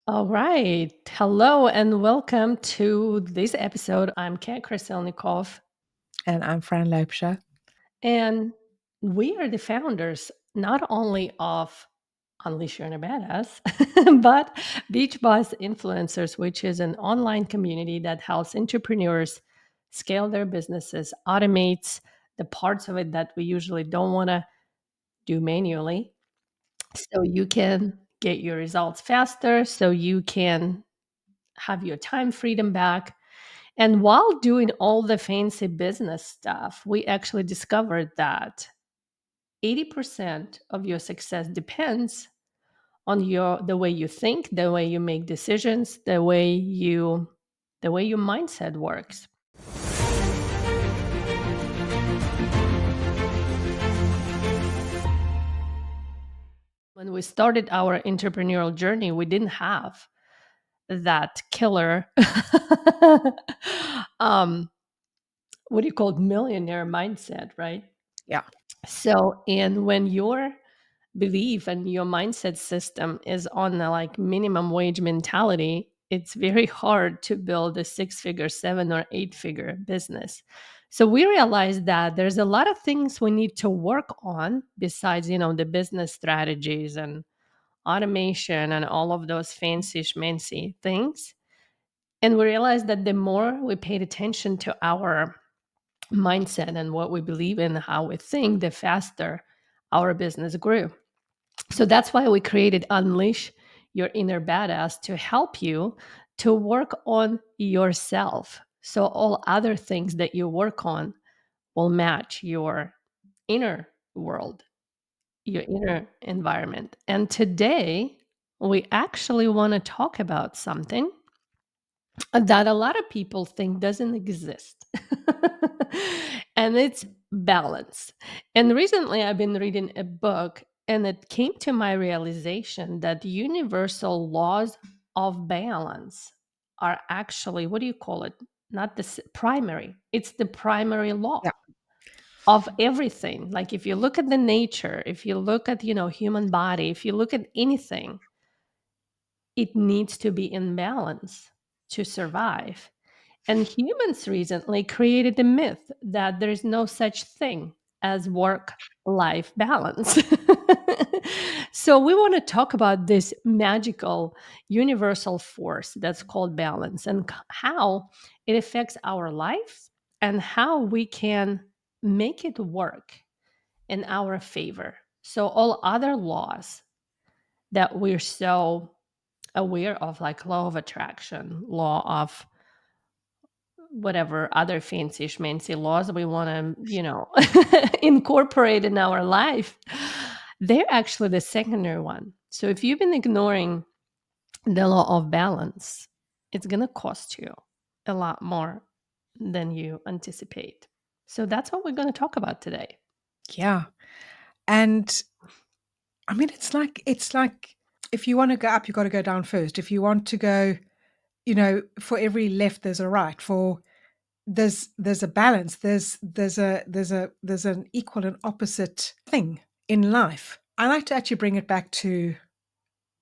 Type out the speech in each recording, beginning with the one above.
All right. Hello and welcome to this episode. I'm Kat Krasilnikov, And I'm Fran Loebscher. and we are the founders not only of Unleash Your Inner Badass, but Beach Boss Influencers, which is an online community that helps entrepreneurs scale their businesses, automates the parts of it that we usually don't want to do manually, so you can get your results faster, so you can have your time freedom back. And while doing all the fancy business stuff, we actually discovered that 80% of your success depends on the way you think, the way you make decisions, the way your mindset works. When we started our entrepreneurial journey, we didn't have that killer um what do you call it, millionaire mindset, right? Yeah. So, and when your belief and your mindset system is on the like minimum wage mentality, it's very hard to build a six-figure, seven or eight-figure business. So we realized that there's a lot of things we need to work on besides, the business strategies and automation and all of those fancy schmancy things. And we realized that the more we paid attention to our mindset and what we believe in, how we think, the faster our business grew. So that's why we created Unleash Your Inner Badass to help you to work on yourself. So all other things that you work on will match your inner world, your inner environment. And today, we actually want to talk about something that a lot of people think doesn't exist. And it's balance. And recently I've been reading a book and it came to my realization that universal laws of balance are actually, what do you call it? Not the primary. It's the primary law Yeah. of everything. Like if you look at the nature, if you look at, human body, if you look at anything, it needs to be in balance to survive. And humans recently created a myth that there's no such thing as work life balance. So, we want to talk about this magical universal force that's called balance and how it affects our lives and how we can make it work in our favor. So, all other laws that we're so aware of, like law of attraction, law of whatever other fancy schmancy laws we want to, incorporate in our life, they're actually the secondary one. So if you've been ignoring the law of balance, it's going to cost you a lot more than you anticipate. So that's what we're going to talk about today. Yeah. And I mean, it's like if you want to go up, you've got to go down first. If you want to go, for every left, there's a right. There's a balance. There's an equal and opposite thing in life. I like to actually bring it back to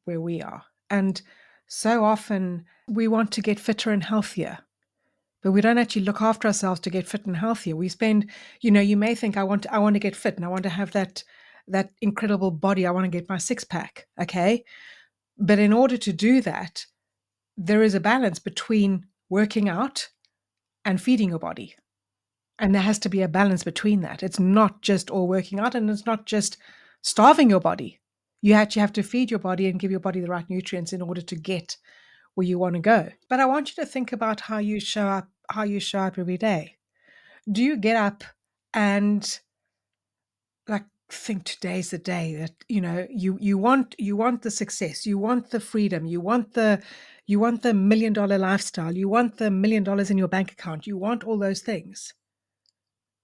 where we are. And so often we want to get fitter and healthier, but we don't actually look after ourselves to get fit and healthier. We spend, you may think I want to get fit and I want to have that incredible body. I want to get my six pack. Okay. But in order to do that, there is a balance between working out and feeding your body. And there has to be a balance between that. It's not just all working out and it's not just starving your body. You actually have to feed your body and give your body the right nutrients in order to get where you want to go. But I want you to think about how you show up every day. Do you get up and like think today's the day that you want the success, you want the freedom, you want the $1 million lifestyle, you want the $1 million in your bank account, you want all those things.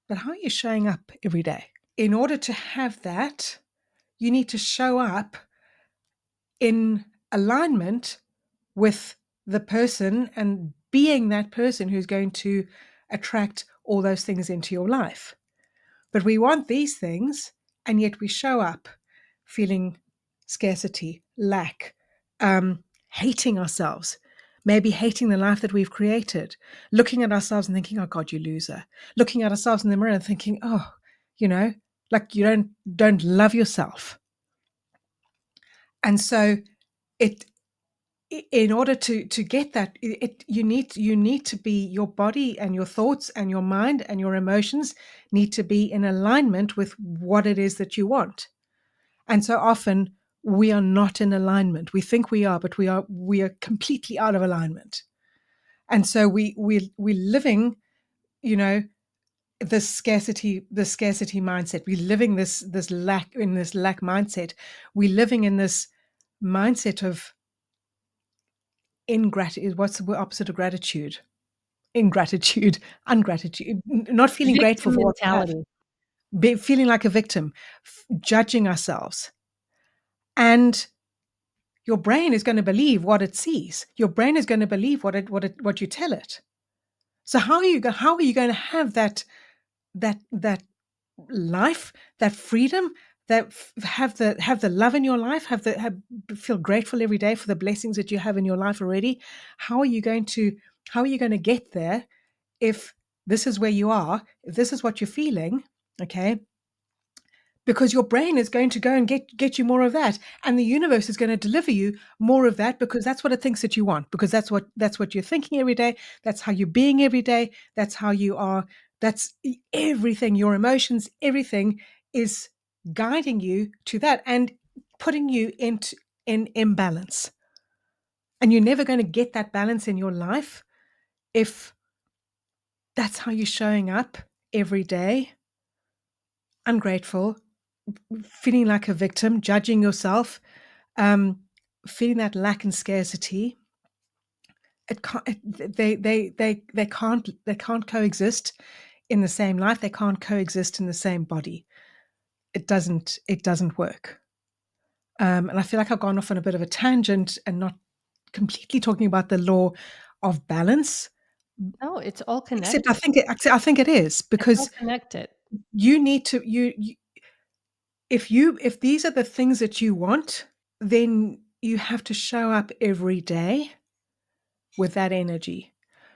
But how are you showing up every day? In order to have that, you need to show up in alignment with the person and being that person who's going to attract all those things into your life. But we want these things, and yet we show up feeling scarcity, lack, hating ourselves, maybe hating the life that we've created, looking at ourselves and thinking, oh God, you loser. Looking at ourselves in the mirror and thinking, oh, you know, like you don't love yourself. And so it in order to get that, you need to be, your body and your thoughts and your mind and your emotions need to be in alignment with what it is that you want. And so often we are not in alignment. We think we are, but we are completely out of alignment. And so we're living, you know, the scarcity mindset. We're living this lack mindset. We're living in this mindset of ingratitude. What's the opposite of gratitude? Ingratitude, ungratitude, not feeling grateful Victim for what we have, mentality. feeling like a victim, judging ourselves. And your brain is going to believe what it sees. Your brain is going to believe what you tell it. So how are you going to have that life, that freedom, have the love in your life, feel grateful every day for the blessings that you have in your life already? How are you going to how are you going to get there if this is where you are, if this is what you're feeling? Okay, because your brain is going to go and get you more of that, and the universe is going to deliver you more of that, because that's what it thinks that you want, because that's what you're thinking every day, that's how you're being every day, that's how you are, that's everything, your emotions, everything is guiding you to that and putting you in imbalance. And you're never going to get that balance in your life if that's how you're showing up every day, ungrateful, feeling like a victim, judging yourself, um, feeling that lack and scarcity. It can't, they can't coexist in the same life. They can't coexist in the same body. It doesn't work. And I feel like I've gone off on a bit of a tangent and not completely talking about the law of balance. No, it's all Except connected. I think it is, It's all because connected. you need to if these are the things that you want, then you have to show up every day with that energy.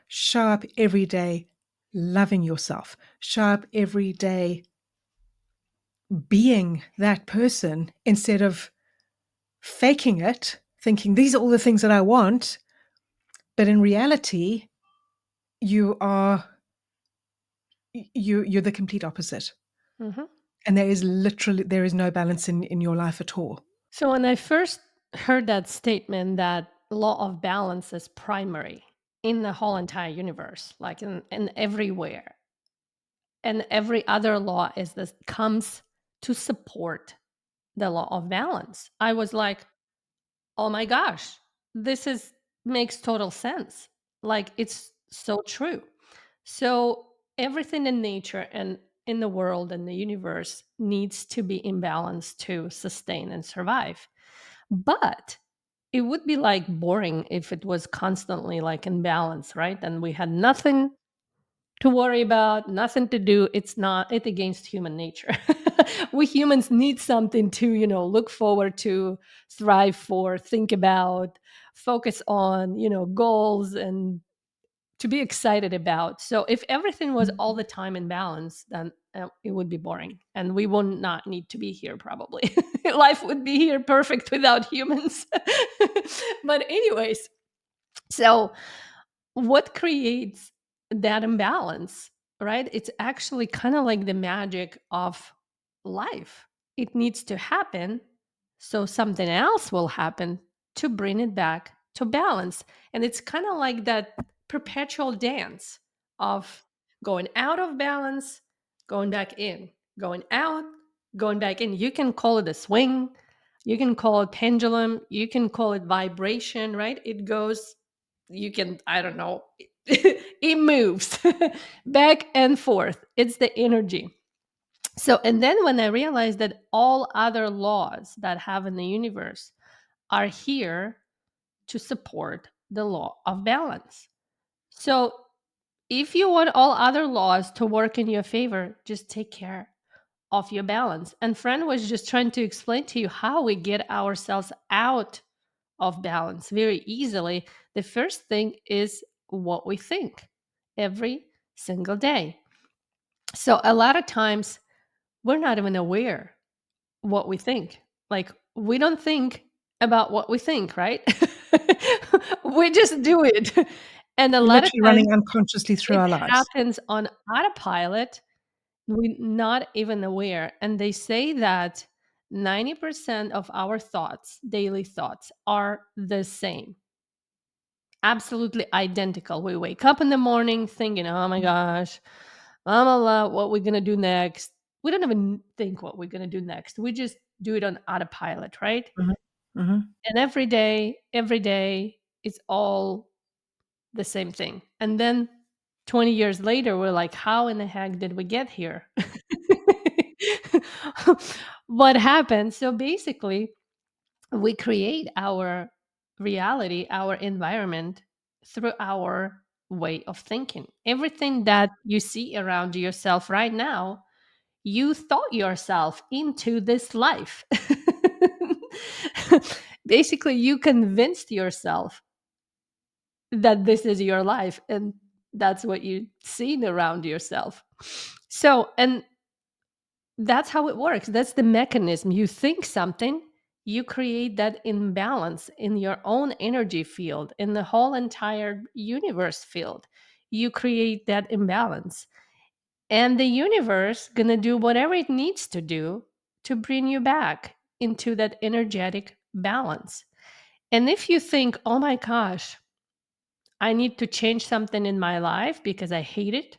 Show up every day loving yourself. Show up every day being that person, instead of faking it, thinking these are all the things that I want, but in reality you are you're the complete opposite. Mhm. And there is no balance in your life at all. So when I first heard that statement that law of balance is primary in the whole entire universe, like in everywhere, and every other law is this comes to support the law of balance, I was like, oh my gosh, this is makes total sense. Like it's so true. So everything in nature and in the world and the universe needs to be in balance to sustain and survive. But it would be like boring if it was constantly like in balance, right? And we had nothing to worry about, nothing to do. It's against human nature. We humans need something to, look forward to, thrive for, think about, focus on, goals and to be excited about. So if everything was all the time in balance, then it would be boring and we would not need to be here probably. Life would be here perfect without humans. But anyways, so what creates that imbalance, right? It's actually kind of like the magic of life. It needs to happen so something else will happen to bring it back to balance. And it's kind of like that perpetual dance of going out of balance, going back in, going out, going back in. You can call it a swing, you can call it pendulum, you can call it vibration, right? It goes, you can, I don't know, it moves back and forth. It's the energy. So, and then when I realized that all other laws that have in the universe are here to support the law of balance. So, if you want all other laws to work in your favor, just take care of your balance. And Fran was just trying to explain to you how we get ourselves out of balance very easily. The first thing is what we think every single day. So a lot of times we're not even aware what we think. Like we don't think about what we think, right? We just do it. And a We're lot of literally times running unconsciously through it our lives. happens on autopilot. We're not even aware. And they say that 90% of our thoughts, daily thoughts, are the same, absolutely identical. We wake up in the morning thinking, oh my gosh, mama, what we're going to do next. We don't even think what we're going to do next. We just do it on autopilot, right? Mhm, mhm, And every day, it's all the same thing. And then 20 years later, we're like, how in the heck did we get here? What happened? So basically, we create our reality, our environment through our way of thinking. Everything that you see around yourself right now, you thought yourself into this life. Basically, you convinced yourself that this is your life and that's what you seen around yourself. So, and that's how it works. That's the mechanism. You think something, you create that imbalance in your own energy field, in the whole entire universe field. You create that imbalance. And the universe gonna do whatever it needs to do to bring you back into that energetic balance. And if you think, oh my gosh, I need to change something in my life because I hate it,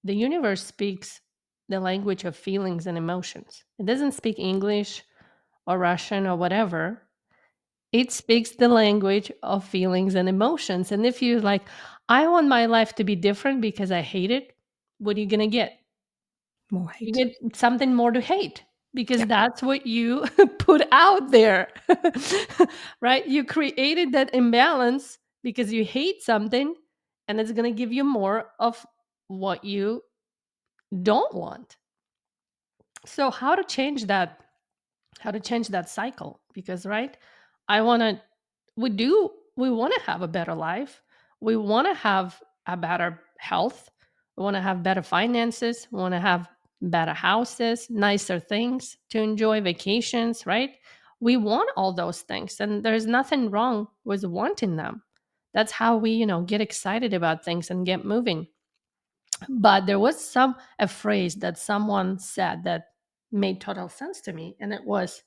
the universe speaks the language of feelings and emotions. It doesn't speak English or Russian or whatever. It speaks the language of feelings and emotions. And if you're like, I want my life to be different because I hate it, what are you going to get? more You hate. get something more to hate Yeah, because that's what you put out there. Right? You created that imbalance because you hate something and it's going to give you more of what you don't want. So how to change that? How to change that cycle? Because right, I want to we want to have a better life. We want to have a better health. We want to have better finances. We want to have better houses, nicer things to enjoy, vacations, right? We want all those things and there's nothing wrong with wanting them. That's how we, get excited about things and get moving. But there was a phrase that someone said that made total sense to me, and it was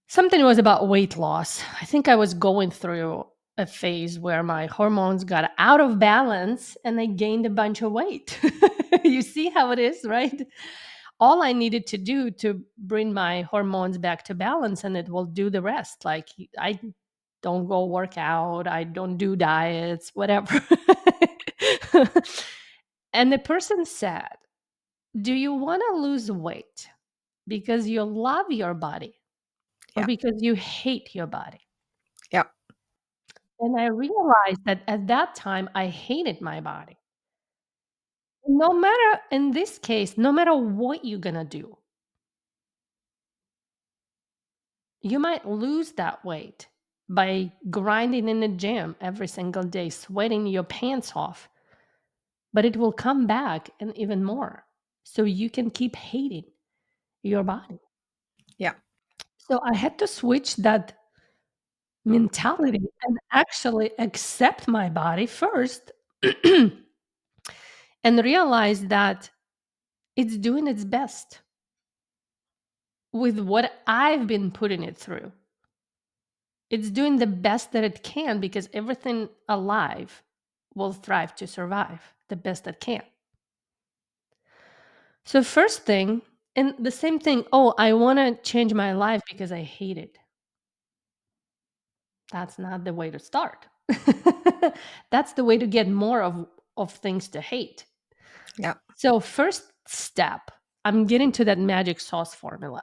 something was about weight loss. I think I was going through a phase where my hormones got out of balance and I gained a bunch of weight. You see how it is, right? All I needed to do to bring my hormones back to balance and it will do the rest. Like I don't go work out, I don't do diets, whatever. And the person said, do you want to lose weight because you love your body or yeah, because you hate your body? yeah, And I realized that at that time, I hated my body. No matter, in this case, no matter what you're going to do, you might lose that weight by grinding in the gym every single day, sweating your pants off, but it will come back and even more. So you can keep hating your body. yeah, So I had to switch that mentality and actually accept my body first and realize that it's doing its best with what I've been putting it through. It's doing the best that it can because everything alive will thrive to survive the best it can. So, first thing, and the same thing, oh, I want to change my life because I hate it. That's not the way to start. That's the way to get more of things to hate. yeah, So, first step, I'm getting to that magic sauce formula,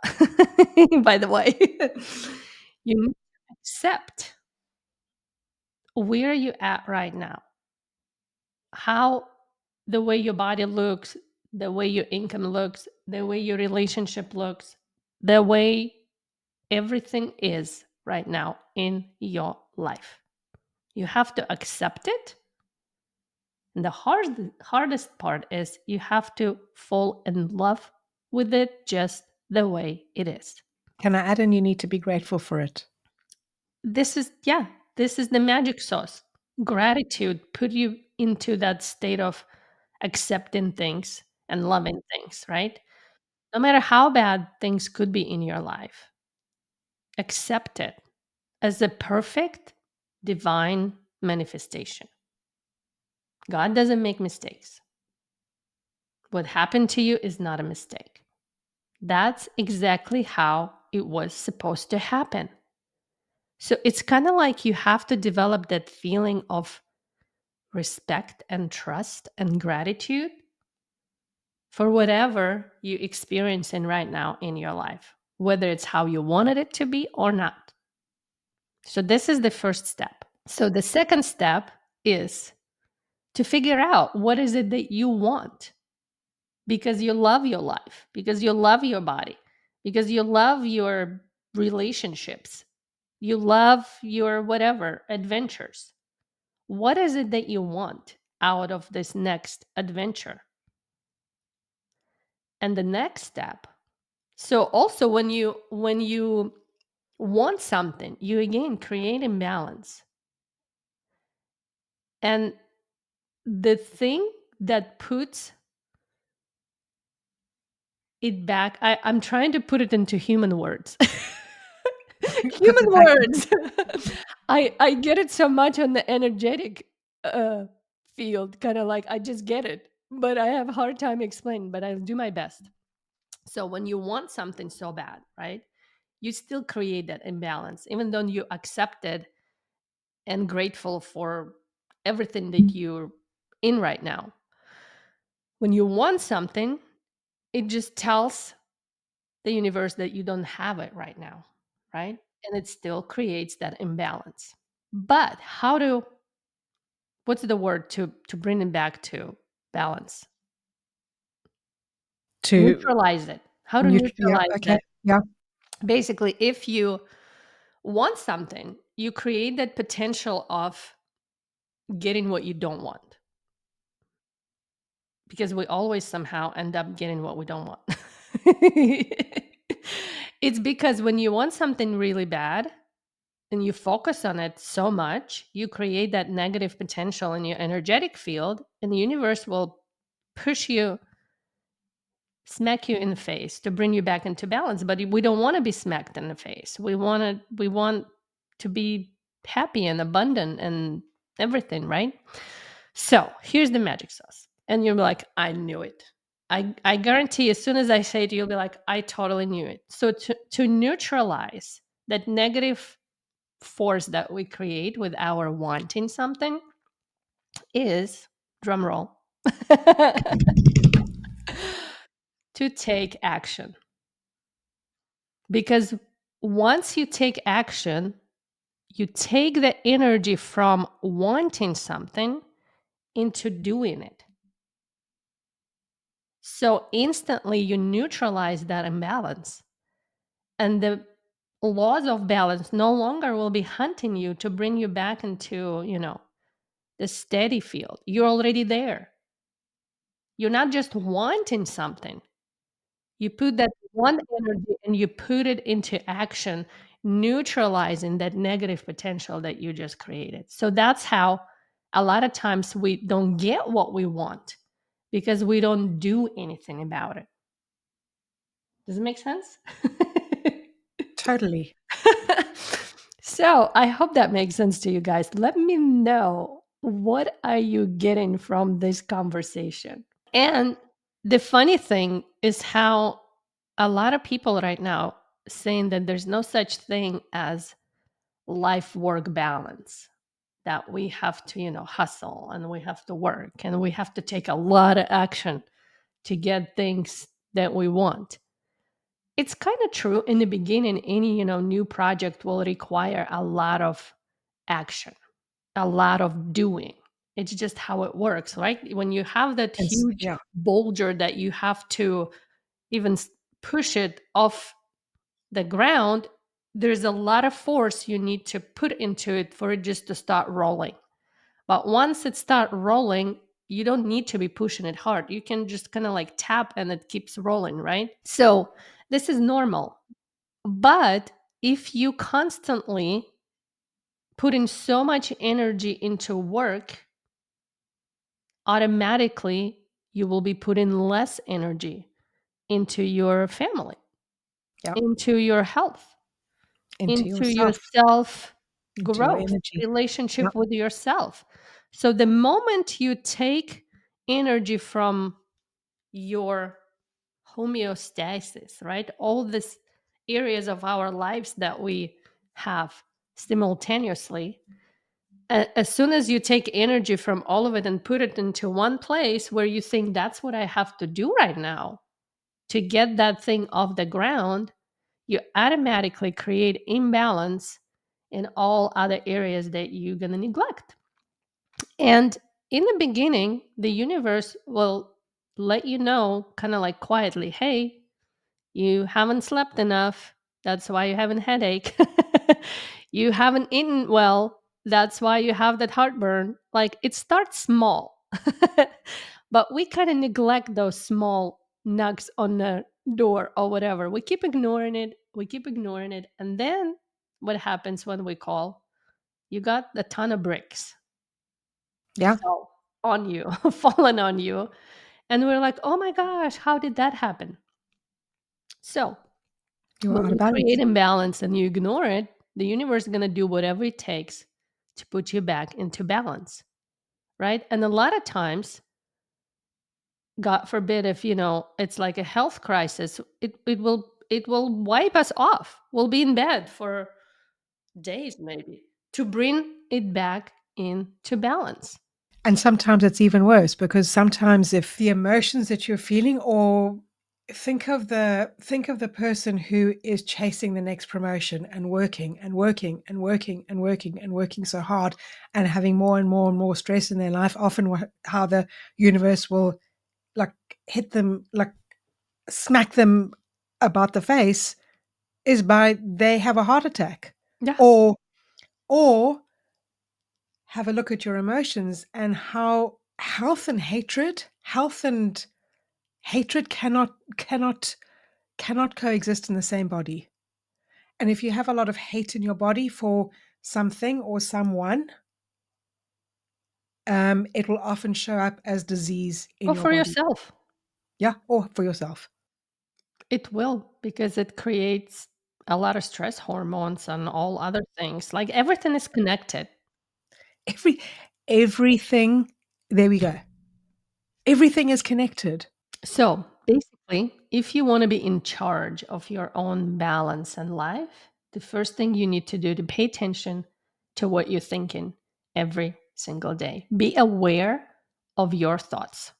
by the way. You need to accept where you at right now, how the way your body looks, the way your income looks, the way your relationship looks, the way Everything is right now in your life. You have to accept it. And the hardest part is you have to fall in love with it just the way it is. Can I add in you need to be grateful for it? This is, yeah, this is the magic sauce. Gratitude put you into that state of accepting things and loving things, right? No matter how bad things could be in your life, accept it as a perfect divine manifestation. God doesn't make mistakes. What happened to you is not a mistake. That's exactly how it was supposed to happen. So it's kind of like you have to develop that feeling of respect and trust and gratitude for whatever you experiencing right now in your life, whether it's how you wanted it to be or not. So this is the first step. So the second step is to figure out what is it that you want, because you love your life, because you love your body, because you love your relationships, you love your whatever adventures. What is it that you want out of this next adventure? And the next step. So also when you want something, you again create imbalance. And the thing that puts it back, I'm trying to put it into human words. Puts Human it back in. words. I get it so much on the energetic uh field, kind of like I just get it, but I have a hard time explaining, but I'll do my best. So when you want something so bad, right? You still create that imbalance, even though you accept it and grateful for everything that you're in right now. When you want something, it just tells the universe that you don't have it right now, right? And it still creates that imbalance. But how to, what's the word to bring it back to balance? To Neutralize it. How to yeah, neutralize okay. that? Yeah. Basically, if you want something, you create that potential of getting what you don't want, because we always somehow end up getting what we don't want. It's because when you want something really bad and you focus on it so much, you create that negative potential in your energetic field, and the universe will push you, smack you in the face to bring you back into balance. But we don't want to be smacked in the face. We want to be happy and abundant and everything, right? So here's the magic sauce. And you'll be like, I knew it. I guarantee as soon as I say it, you'll be like, I totally knew it. So to neutralize that negative force that we create with our wanting something is, drum roll, to take action. Because once you take action, you take the energy from wanting something into doing it. So instantly you neutralize that imbalance, and the laws of balance no longer will be hunting you to bring you back into, the steady field. You're already there. You're not just wanting something. You put that one energy and you put it into action, neutralizing that negative potential that you just created. So that's how a lot of times we don't get what we want, because we don't do anything about it. Does it make sense? Totally. So I hope that makes sense to you guys. Let me know, what are you getting from this conversation? And the funny thing is how a lot of people right now saying that there's no such thing as life work balance, that we have to, hustle and we have to work and we have to take a lot of action to get things that we want. It's kind of true. In the beginning, any, new project will require a lot of action, a lot of doing. It's just how it works, right? When you have that huge Yeah. boulder that you have to even push it off the ground, There's a lot of force you need to put into it for it just to start rolling. But once it start rolling, you don't need to be pushing it hard. You can just kind of like tap and it keeps rolling, right? So this is normal. But if you constantly put in so much energy into work, automatically you will be putting less energy into your family, Yeah. into your health, Into into your yourself, self into your growth, energy. Yeah. relationship with yourself. So the moment you take energy from your homeostasis, right? All these areas of our lives that we have simultaneously, as soon as you take energy from all of it and put it into one place where you think that's what I have to do right now to get that thing off the ground, you automatically create imbalance in all other areas that you're going to neglect. And in the beginning, the universe will let you know, kind of like quietly, hey, you haven't slept enough. That's why you have a headache. You haven't eaten well. That's why you have that heartburn. Like it starts small, but we kind of neglect those small knocks on the door or whatever. We keep ignoring it. We keep ignoring it. And then what happens when we call? You got a ton of bricks Yeah. fell on you, fallen on you. And we're like, oh my gosh, how did that happen? So You are when out of you create balance. imbalance and you ignore it, the universe is going to do whatever it takes to put you back into balance, right? And a lot of times, God forbid, if it's like a health crisis, it will wipe us off. We'll be in bed for days, maybe, to bring it back into balance. And sometimes it's even worse because sometimes if the emotions that you're feeling, or think of the person who is chasing the next promotion and working and working and working and working and working so hard and having more and more and more stress in their life, often how the universe will like hit them, like smack them about the face, is by they have a heart attack, Yeah. or or have a look at your emotions and how health and hatred cannot coexist in the same body. And if you have a lot of hate in your body for something or someone, it will often show up as disease in Or your for body. yourself. Yeah, or for yourself. It will, because it creates a lot of stress hormones and all other things. Like everything is connected. Every everything. There we go. Everything is connected. So basically, if you want to be in charge of your own balance and life, the first thing you need to do to pay attention to what you're thinking every single day. Be aware of your thoughts.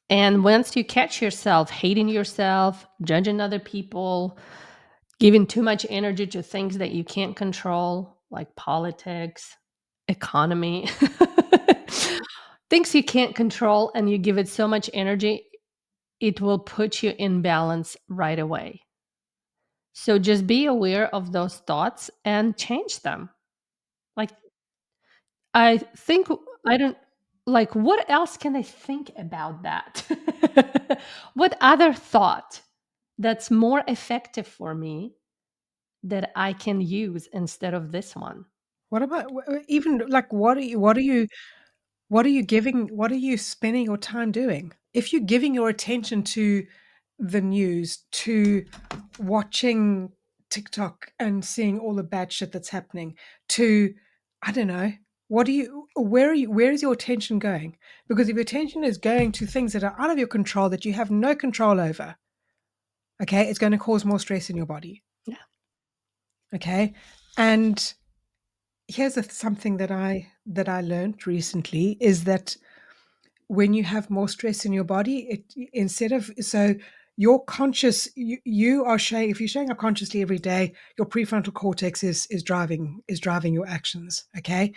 And once you catch yourself hating yourself, judging other people, giving too much energy to things that you can't control, like politics, economy, things you can't control, and you give it so much energy, it will put you in balance right away. So just be aware of those thoughts and change them. Like, I think, I don't, like, what else can I think about that? What other thought that's more effective for me that I can use instead of this one? What about even like what are you spending your time doing? If you're giving your attention to the news, to watching TikTok and seeing all the bad shit that's happening, to I don't know, where is your attention going? Because if your attention is going to things that are out of your control, that you have no control over, okay, it's going to cause more stress in your body. Yeah. Okay. And here's something that I learned recently is that when you have more stress in your body, it instead of so your conscious you are showing, if you're showing up consciously every day, your prefrontal cortex is driving your actions. Okay.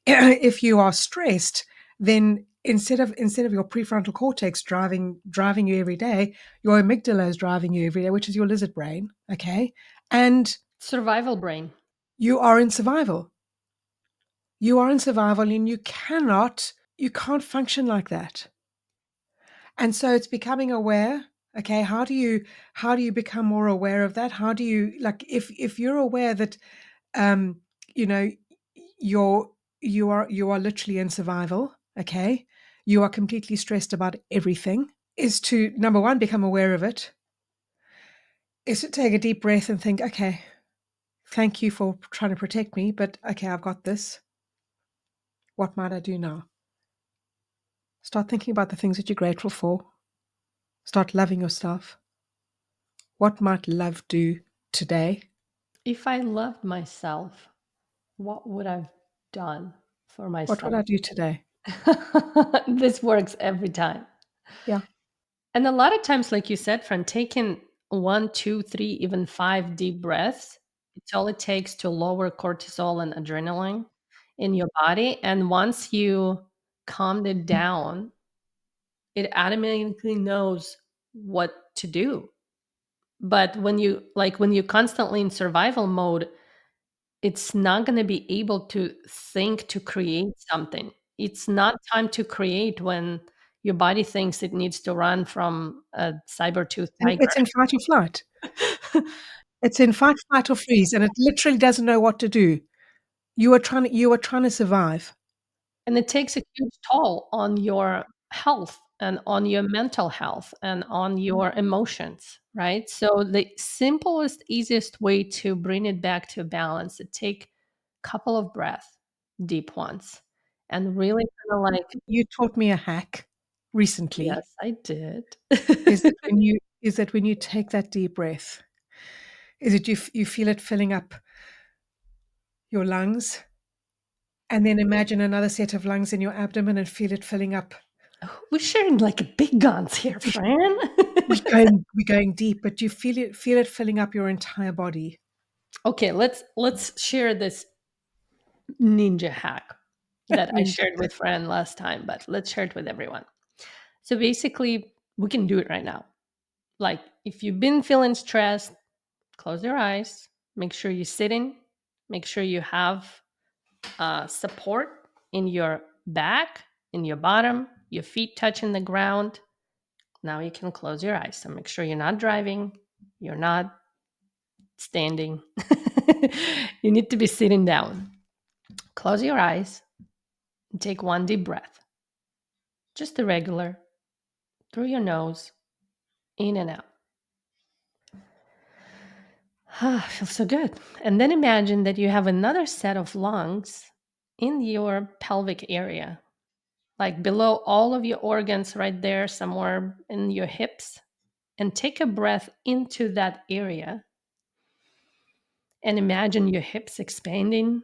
If you are stressed, then instead of your prefrontal cortex driving you every day, your amygdala is driving you every day, which is your lizard brain. Okay. And Survival brain. You are in survival. You are in survival and you can't function like that. And so it's becoming aware. Okay, how do you become more aware of that? How do you, like, if you're aware that um you know you're you are literally in survival, okay? You are completely stressed about everything. Is to, number one, become aware of it, is to take a deep breath and think, okay, thank you for trying to protect me, but okay, I've got this. What might I do now? Start thinking about the things that you're grateful for. Start loving yourself. What might love do today? If I loved myself, what would I've done for What would myself? I do today? This works every time. Yeah. And a lot of times, like you said, from taking one, two, three, even five deep breaths, it's all it takes to lower cortisol and adrenaline in your body. And once you calmed it down, it automatically knows what to do. But when you're constantly in survival mode, it's not going to be able to think to create something. It's not time to create when your body thinks it needs to run from a saber-toothed And tiger. it's in fight or flight. It's in fight, flight, or freeze, and it literally doesn't know what to do. You are trying to survive. And it takes a huge toll on your health and on your mental health and on your emotions, right? So the simplest, easiest way to bring it back to balance, is take a couple of breaths, deep ones, and really kind of like, You taught me a hack recently. yes, I did. Is that when you take that deep breath, is it you feel it filling up your lungs, and then imagine another set of lungs in your abdomen and feel it filling up. We're sharing like big guns here, Fran. We're going deep, but you feel it filling up your entire body. Okay, let's share this ninja hack that I Ninja. shared with Fran last time, but let's share it with everyone. So basically, we can do it right now. Like if you've been feeling stressed, close your eyes, make sure you're sitting, make sure you have support in your back, in your bottom, your feet touching the ground. Now you can close your eyes. So make sure you're not driving, you're not standing. You need to be sitting down. Close your eyes and take one deep breath. Just a regular, through your nose, in and out. Ah, feels so good. And then imagine that you have another set of lungs in your pelvic area, like below all of your organs, right there, somewhere in your hips. And take a breath into that area and imagine your hips expanding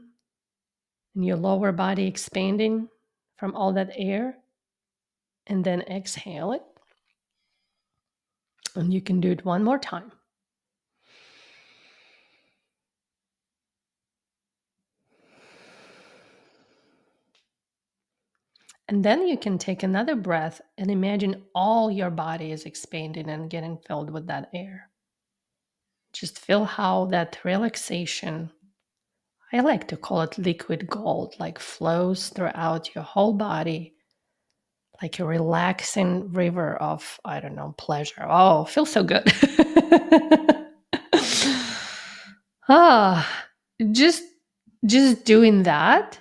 and your lower body expanding from all that air. And then exhale it. And you can do it one more time. And then you can take another breath and imagine all your body is expanding and getting filled with that air. Just feel how that relaxation, I like to call it liquid gold, like flows throughout your whole body, like a relaxing river of, I don't know, pleasure. Oh, feels so good. ah, just just doing that,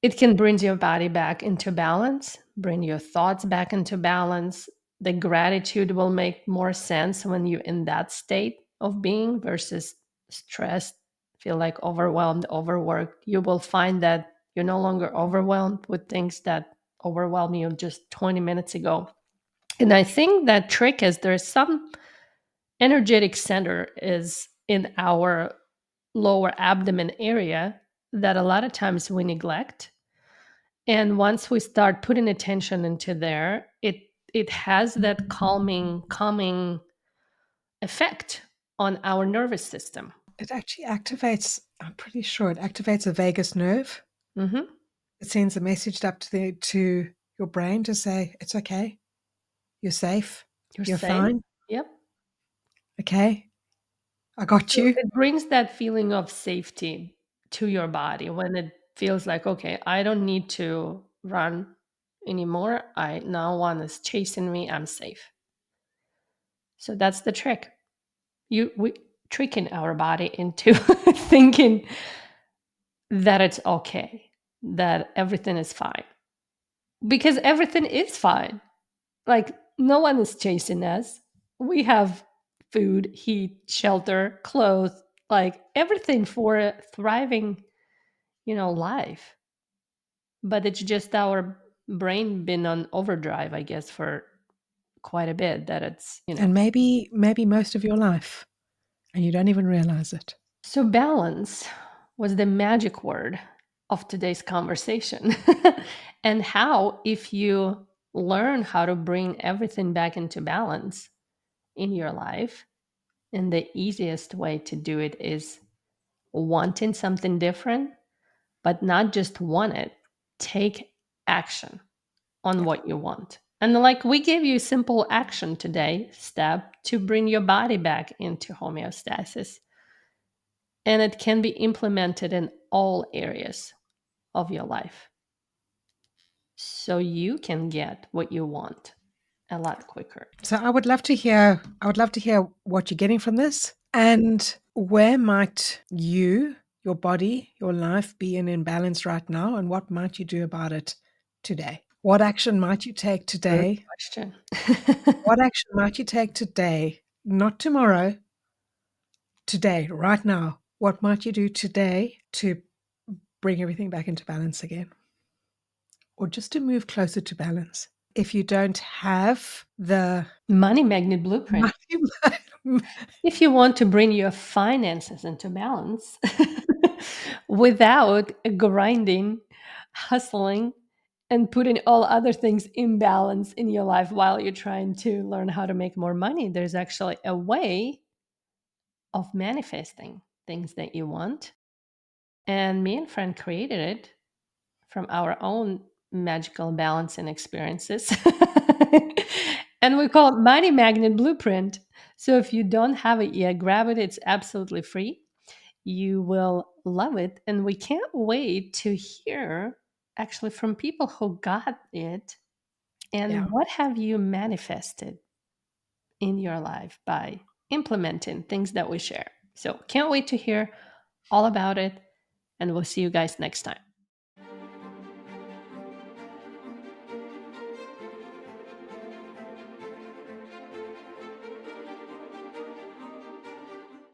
it can bring your body back into balance, bring your thoughts back into balance. The gratitude will make more sense when you're in that state of being versus stressed, feel like overwhelmed, overworked. You will find that you're no longer overwhelmed with things that overwhelmed you just 20 minutes ago. And I think that trick is there's some energetic center is in our lower abdomen area that a lot of times we neglect, and once we start putting attention into there, it has that calming effect on our nervous system. It actually activates, I'm pretty sure it activates a vagus nerve. Hmm. It sends a message up to your brain to say, it's okay, you're safe, You're you're safe. fine, Yep. okay? I got So you. it brings that feeling of safety to your body when it feels like, okay, I don't need to run anymore. I no one is chasing me. I'm safe. So that's the trick. We tricking our into thinking that it's okay, that everything is fine. Because everything is fine. Like no one is chasing us. We have food, heat, shelter, clothes, like everything for a thriving, life. But it's just our brain been on overdrive, I guess, for quite a bit that it's. And maybe most of your life, and you don't even realize it. So balance was the magic word of today's conversation. And how, if you learn how to bring everything back into balance in your life, and the easiest way to do it is wanting something different, but not just want it, take action on Yeah. what you want. And like we gave you simple action today, step to bring your body back into homeostasis. And it can be implemented in all areas of your life. So you can get what you want a lot quicker. So I would love to hear what you're getting from this, and where might you, your body, your life be in imbalance right now, and what might you do about it today? What action might you take Good today? question. What action might you take today? Not tomorrow, today, right now. What might you do today to bring everything back into balance again? Or just to move closer to balance? If you don't have the Money magnet blueprint. money, If you want to bring your finances into balance without grinding, hustling, and putting all other things in balance in your life while you're trying to learn how to make more money, there's actually a way of manifesting things that you want. And me and friend created it from our own magical balancing experiences. And we call it Money Magnet Blueprint. So if you don't have it yet, grab it. It's absolutely free. You will love it. And we can't wait to hear actually from people who got it yeah. and what have you manifested in your life by implementing things that we share. So can't wait to hear all about it. And we'll see you guys next time.